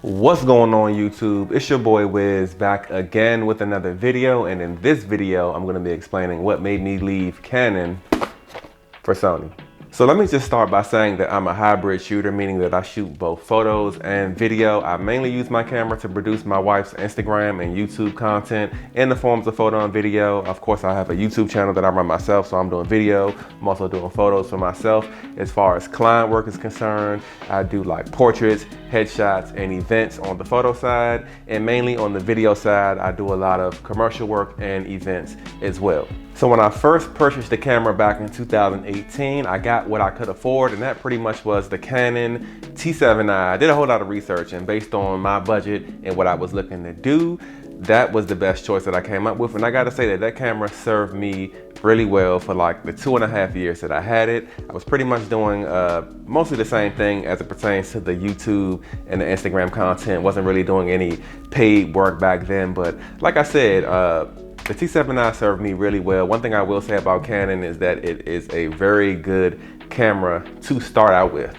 What's going on YouTube? It's your boy Wiz back again with another video, and in this video I'm going to be explaining what made me leave Canon for Sony. So let me just start by saying that I'm a hybrid shooter, meaning that I shoot both photos and video. I mainly use my camera to produce my wife's Instagram and YouTube content in the forms of photo and video. Of course, I have a YouTube channel that I run myself, so I'm doing video. I'm also doing photos for myself. As far as client work is concerned, I do like portraits, headshots, and events on the photo side. And mainly on the video side, I do a lot of commercial work and events as well. So when I first purchased the camera back in 2018, I got what I could afford, and that pretty much was the Canon T7i. I did a whole lot of research, and based on my budget and what I was looking to do, that was the best choice that I came up with. And I gotta say that that camera served me really well for like the 2.5 years that I had it. I was pretty much doing mostly the same thing as it pertains to the YouTube and the Instagram content. Wasn't really doing any paid work back then, but like I said, the T7i served me really well. One thing I will say about Canon is that it is a very good camera to start out with.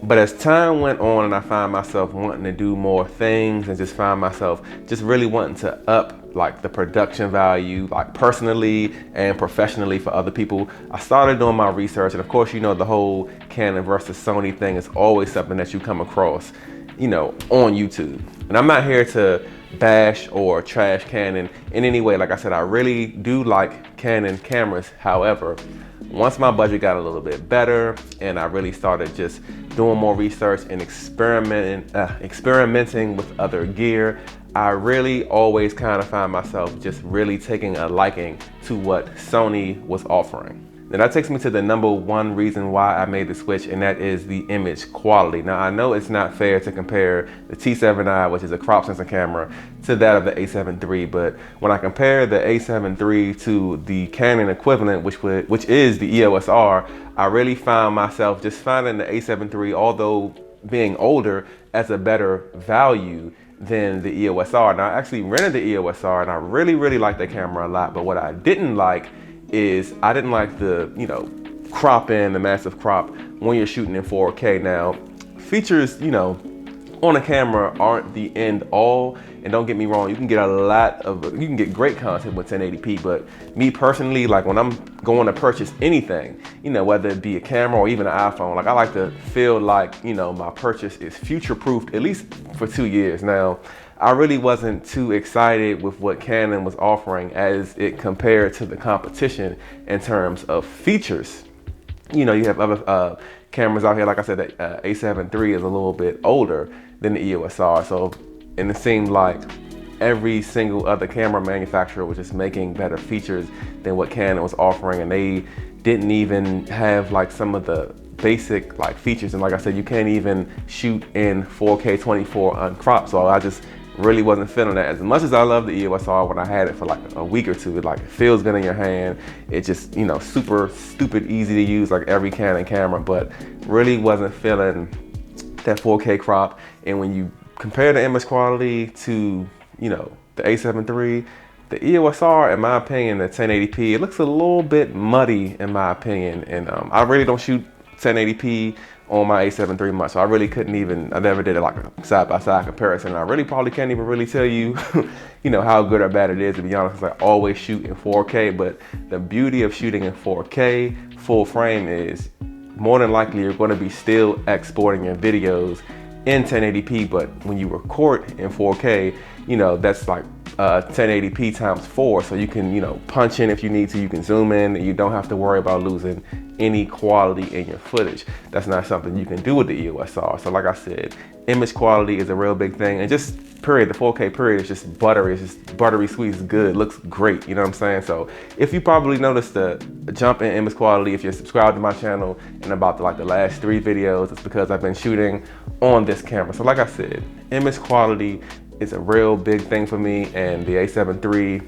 But as time went on and I found myself wanting to do more things and just found myself just really wanting to up like the production value, like personally and professionally for other people, I started doing my research. And of course, you know, the whole Canon versus Sony thing is always something that you come across, you know, on YouTube. And I'm not here to bash or trash Canon in any way. Like I said, I really do like Canon cameras. However, once my budget got a little bit better and I really started just doing more research and experimenting with other gear, I really always kind of find myself just really taking a liking to what Sony was offering. Now that takes me to the number one reason why I made the switch, and that is the image quality. Now I know it's not fair to compare the T7i, which is a crop sensor camera, to that of the A7 III, but when I compare the A7 III to the Canon equivalent, which is the EOS R, I really found myself just finding the A7 III, although being older, as a better value than the EOS R. Now I actually rented the EOS R and I really liked that camera a lot, but what I didn't like is I didn't like the, you know, crop in, the massive crop when you're shooting in 4K. Now, features, you know, on a camera aren't the end all, and don't get me wrong, you can get great content with 1080p, but me personally, like when I'm going to purchase anything, you know, whether it be a camera or even an iPhone, like I like to feel like, you know, my purchase is future-proofed at least for 2 years. Now, I really wasn't too excited with what Canon was offering as it compared to the competition in terms of features. You know, you have other cameras out here, like I said, the A7 III is a little bit older than the EOS R. So, and it seemed like every single other camera manufacturer was just making better features than what Canon was offering, and they didn't even have like some of the basic like features. And like I said, you can't even shoot in 4K 24 uncropped. So I just really wasn't feeling that. As much as I love the EOS R, when I had it for like a week or two, it feels good in your hand. It just, you know, super stupid easy to use like every Canon camera, but really wasn't feeling that 4K crop. And when you compare the image quality to, you know, the A7 III, the EOS R, in my opinion, the 1080p, it looks a little bit muddy in my opinion. And I really don't shoot 1080p on my A7 III much, so I really couldn't even, I never did it like a side-by-side comparison. I really probably can't even really tell you, you know, how good or bad it is, to be honest, because I always shoot in 4K, but the beauty of shooting in 4K full frame is more than likely you're gonna be still exporting your videos in 1080p, but when you record in 4K, you know, that's like 1080p times 4, so you can, you know, punch in if you need to, you can zoom in, and you don't have to worry about losing any quality in your footage. That's not something you can do with the EOS R. So like I said, image quality is a real big thing, and just period, the 4K period is just buttery, it's just buttery sweet, it's good, looks great, you know what I'm saying? So if you probably noticed the jump in image quality, if you're subscribed to my channel in about the last 3 videos, it's because I've been shooting on this camera. So like I said, image quality is a real big thing for me, and the A7 III,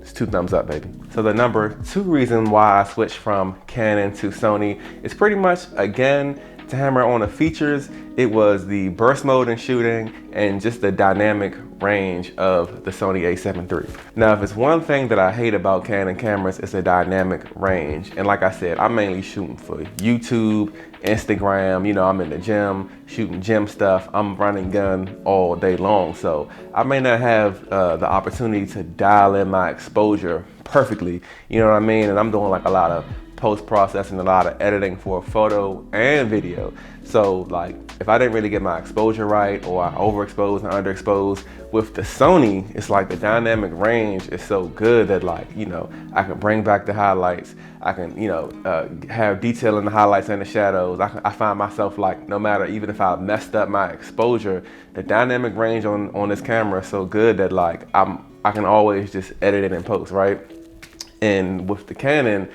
it's 2 thumbs up, baby. So the number 2 reason why I switched from Canon to Sony is pretty much, again, to hammer on the features, it was the burst mode in shooting and just the dynamic range of the Sony a7 III. Now, if it's one thing that I hate about Canon cameras, it's the dynamic range. And like I said, I'm mainly shooting for YouTube, Instagram, you know, I'm in the gym, shooting gym stuff. I'm running gun all day long. So I may not have the opportunity to dial in my exposure perfectly, you know what I mean? And I'm doing like a lot of post-processing, a lot of editing for photo and video. So like, if I didn't really get my exposure right, or I overexposed and underexposed, with the Sony, it's like the dynamic range is so good that, like, you know, I can bring back the highlights. I can, you know, have detail in the highlights and the shadows. I find myself like, no matter, even if I messed up my exposure, the dynamic range on this camera is so good that like, I can always just edit it in post, right? And with the Canon,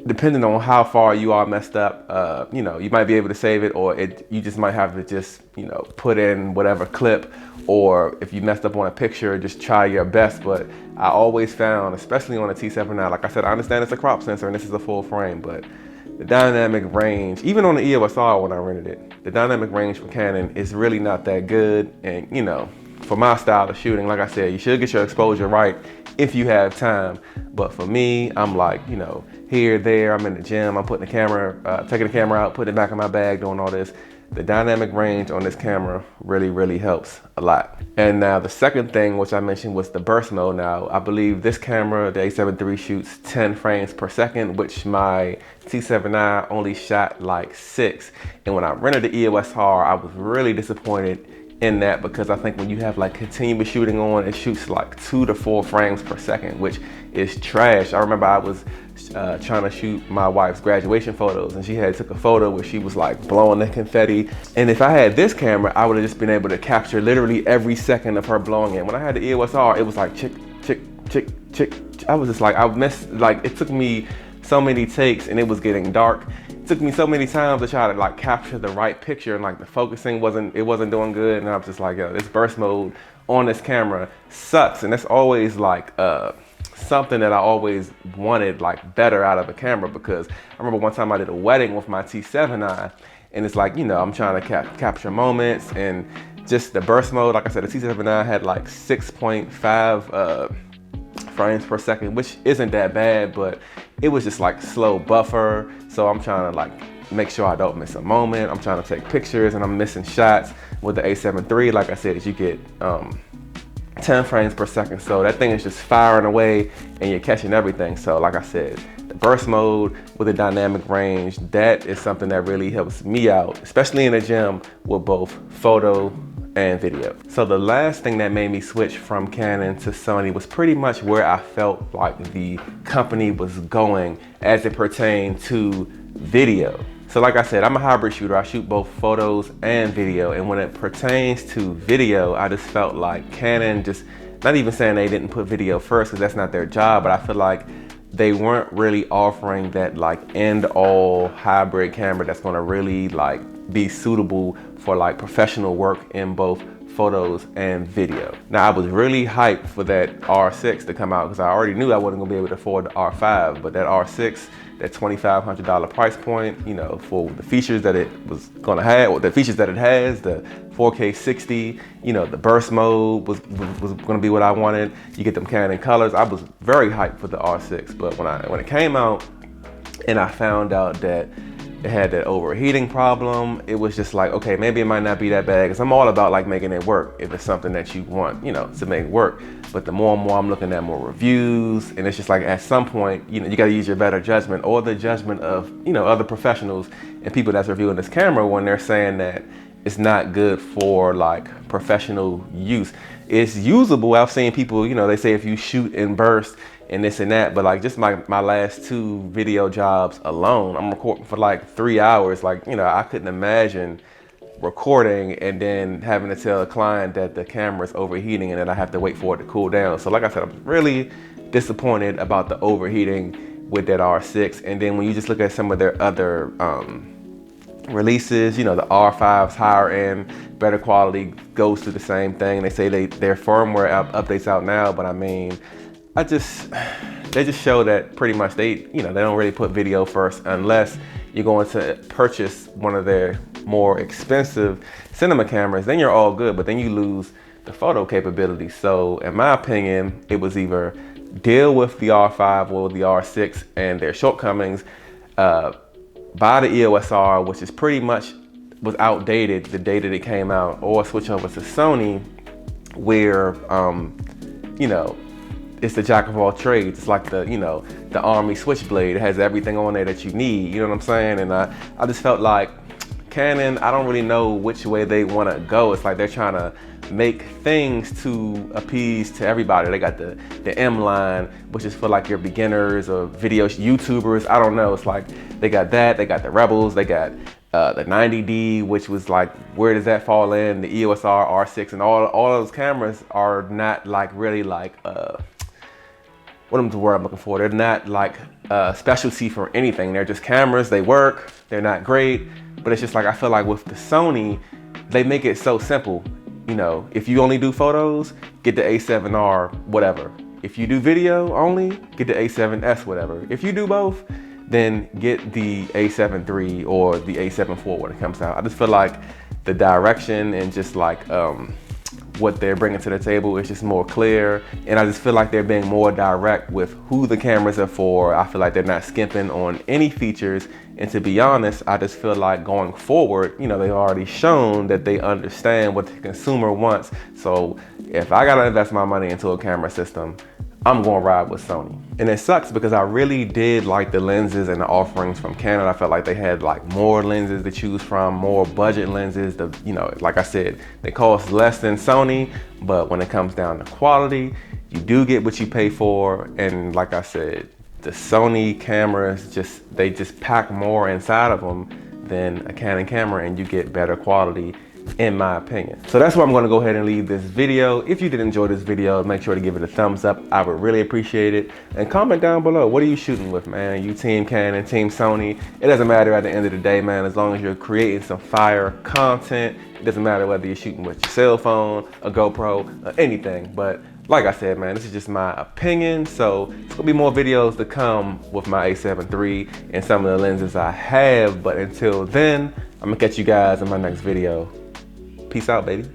depending on how far you are messed up, you know, you might be able to save it, or you just might have to just, you know, put in whatever clip, or if you messed up on a picture, just try your best. But I always found, especially on a T7i, like I said, I understand it's a crop sensor and this is a full frame, but the dynamic range, even on the EOS R when I rented it, the dynamic range for Canon is really not that good. And, you know, for my style of shooting, like I said, you should get your exposure right if you have time. But for me, I'm like, you know, here, there, I'm in the gym, I'm putting the camera, taking the camera out, putting it back in my bag, doing all this. The dynamic range on this camera really helps a lot. And now the second thing, which I mentioned, was the burst mode. Now, I believe this camera, the a7 III, shoots 10 frames per second, which my T7i only shot like 6. And when I rented the EOS R, I was really disappointed in that, because I think when you have like continuous shooting on, it shoots like 2 to 4 frames per second, which is trash. I remember I was trying to shoot my wife's graduation photos, and she took a photo where she was like blowing the confetti. And if I had this camera, I would have just been able to capture literally every second of her blowing it. When I had the EOS R, it was like chick, chick, chick, chick. I was just like, I missed, like, it took me so many takes and it was getting dark. It took me so many times to try to like capture the right picture, and like the focusing wasn't doing good. And I was just like, yo, this burst mode on this camera sucks. And that's always like something that I always wanted like better out of a camera, because I remember one time I did a wedding with my T7i, and it's like, you know, I'm trying to capture moments, and just the burst mode, like I said, the T7i had like 6.5 frames per second, which isn't that bad, but it was just like slow buffer. So I'm trying to like make sure I don't miss a moment. I'm trying to take pictures and I'm missing shots. With the a7 III, like I said, you get 10 frames per second. So that thing is just firing away and you're catching everything. So like I said, the burst mode with the dynamic range, that is something that really helps me out, especially in the gym with both photo and video. So the last thing that made me switch from Canon to Sony was pretty much where I felt like the company was going as it pertained to video. So like I said, I'm a hybrid shooter. I shoot both photos and video. And when it pertains to video, I just felt like Canon, just not even saying they didn't put video first, because that's not their job, but I feel like they weren't really offering that like end all hybrid camera that's gonna really like be suitable for like professional work in both photos and video. Now, I was really hyped for that R6 to come out, because I already knew I wasn't gonna be able to afford the R5, but that R6, that $2,500 price point, you know, for the features that it was gonna have, or the features that it has, the 4K 60, you know, the burst mode was gonna be what I wanted. You get them Canon colors. I was very hyped for the R6, but when it came out and I found out that it had that overheating problem, it was just like, okay, maybe it might not be that bad, because I'm all about like making it work if it's something that you want, you know, to make work. But the more and more I'm looking at more reviews, and it's just like, at some point, you know, you gotta use your better judgment, or the judgment of, you know, other professionals and people that's reviewing this camera, when they're saying that it's not good for like professional use. It's usable. I've seen people, you know, they say if you shoot in burst and this and that, but like just my last 2 video jobs alone, I'm recording for like 3 hours. Like, you know, I couldn't imagine recording and then having to tell a client that the camera's overheating and then I have to wait for it to cool down. So like I said, I'm really disappointed about the overheating with that R6. And then when you just look at some of their other releases, you know, the R5's higher end, better quality, goes through the same thing. They say their firmware updates out now, but I mean, they just show that pretty much they don't really put video first, unless you're going to purchase one of their more expensive cinema cameras, then you're all good, but then you lose the photo capability. So in my opinion, it was either deal with the R5 or the R6 and their shortcomings, buy the EOS R, which is pretty much was outdated the day that it came out, or switch over to Sony, where you know, it's the jack of all trades. It's like the, you know, the Army switchblade. It has everything on there that you need, you know what I'm saying? And I just felt like Canon, I don't really know which way they want to go. It's like they're trying to make things to appease to everybody. They got the M line, which is for like your beginners or video YouTubers. I don't know. It's like they got that. They got the Rebels. They got the 90D, which was like, where does that fall in? The EOS R, R6, and all those cameras are not like really like what is the word I'm looking for? They're not like specialty for anything. They're just cameras. They work. They're not great. But it's just like, I feel like with the Sony, they make it so simple. You know, if you only do photos, get the A7R, whatever. If you do video only, get the A7S, whatever. If you do both, then get the A7 III or the A7 IV when it comes out. I just feel like the direction and just like what they're bringing to the table is just more clear. And I just feel like they're being more direct with who the cameras are for. I feel like they're not skimping on any features. And to be honest, I just feel like going forward, you know, they've already shown that they understand what the consumer wants. So if I gotta invest my money into a camera system, I'm gonna ride with Sony. And it sucks because I really did like the lenses and the offerings from Canon. I felt like they had like more lenses to choose from, more budget lenses. You know, like I said, they cost less than Sony, but when it comes down to quality, you do get what you pay for. And like I said, the Sony cameras, they just pack more inside of them than a Canon camera, and you get better quality, in my opinion. So that's where I'm gonna go ahead and leave this video. If you did enjoy this video, make sure to give it a thumbs up. I would really appreciate it. And comment down below, what are you shooting with, man? You team Canon, team Sony? It doesn't matter at the end of the day, man, as long as you're creating some fire content. It doesn't matter whether you're shooting with your cell phone, a GoPro, or anything. But like I said, man, this is just my opinion. So it's gonna be more videos to come with my A7 III and some of the lenses I have. But until then, I'm gonna catch you guys in my next video. Peace out, baby.